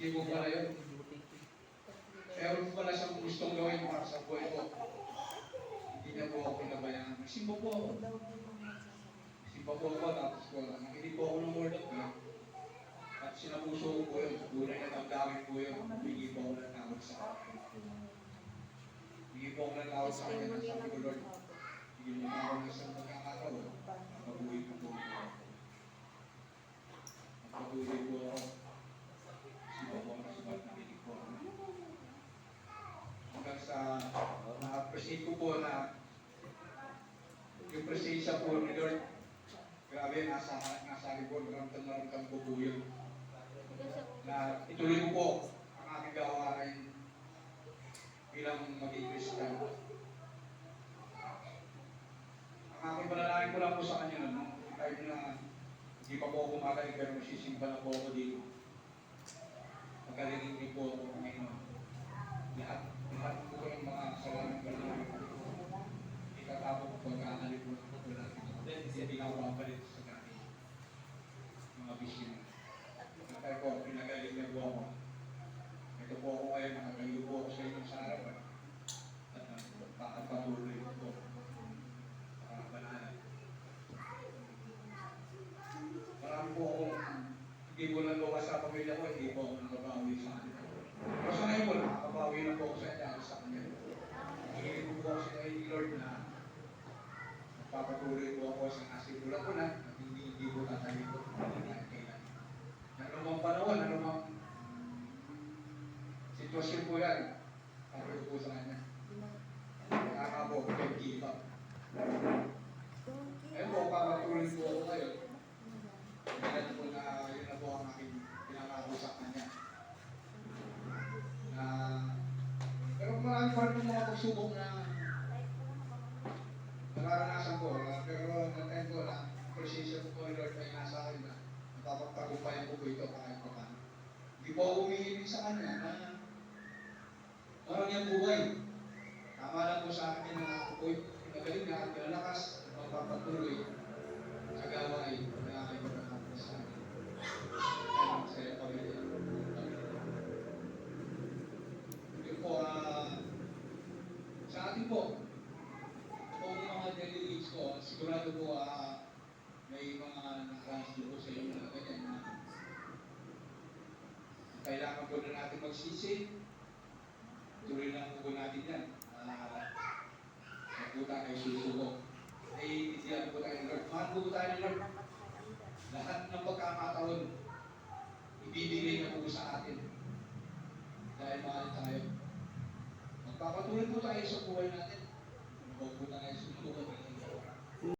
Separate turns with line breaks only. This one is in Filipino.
Hindi po pala yun. Meron pala siyang gustong gawin para sa buhay ko. Hindi niya po ako pinabayaan. Simba po ako. Simba po ako, tapos po, nakinig po ako ng word of God. At sinapuso ko po yun. Tunay na damdamin po yun. Hindi po ako natawag sa akin. Hindi po ako natawag sa kanya ng sabi ko, Lord, hindi mo na ako ng isang pagkakataon. Mabuhay ko po ako. Magpatuloy po ako. Simba po ako na sumat, nakinig po ako. Hanggang sa na-appreciate ko po na yung presensya po ni Lord. Grabe, nasa likod, maramdam ko po yun. Na ituloy ko po ang aking gawain bilang maging Christian. Ang aking panalangin ko lang po sa kanya, no? Kahit na hindi pa po ako magaling, pero masisimba na po ako dito. Magalingin din po ako ngayon. Lahat po ng mga kasalanan ko na itatapos ko pagkakalip po ko natin. Hindi na ako mapalit sa natin. Mga bisyo. Kaya po, pinagaling niya po ako. Ito po ako ngayon, nakagayo po ako sa inyong sa harapan. At patuloy po. Banalan. Marami po akong hindi po nagawa sa pamilya ko, hindi po ako nakabawi sa akin. Pero sa ngayon po, nakakabawi na po ako sa inyo sa kanya. Nakikinig po ako sa kay Lord na magpapatuloy po ako sa nasimula ko na at hindi po tatayin ko kailan. Anumang panahon, anumang sitwasyon po yan, patuloy po sa kanya. Kaya po, don't give up. Ayun po, papatuloy po ako ngayon. Kailan po na yun na po ang aking pinangako sa kanya. Pero marami pa rin mga pagsubok na nararanasan ko. Pero natend ko na precision ko ni Lord ay nasa akin na napapagtagumpayan ko po ito kahit pa paano. Hindi po ako umihiling sa kanya na parang yung buhay. Tama lang po sa akin na ako po'y pinagaling na at pinalakas at magpapatuloy sa gawain na aking pinagkakita sa akin. Kaya masaya pamilya. Yun po, sa atin po, kung mga daily needs ko, sigurado po may mga nakarasyo po sa inyo na ganyan na kailangan po na natin magsisi. Tuloy lang po natin yan. Magpunta kayo susuko. Ay, hindi po tayo ng Lord. Mahal po tayo ng Lord. Lahat ng pagkakataon, ibibigay na po sa atin. Dahil mahal tayo. Magpapatuloy po tayo sa buhay natin. Huwag po tayo susuko.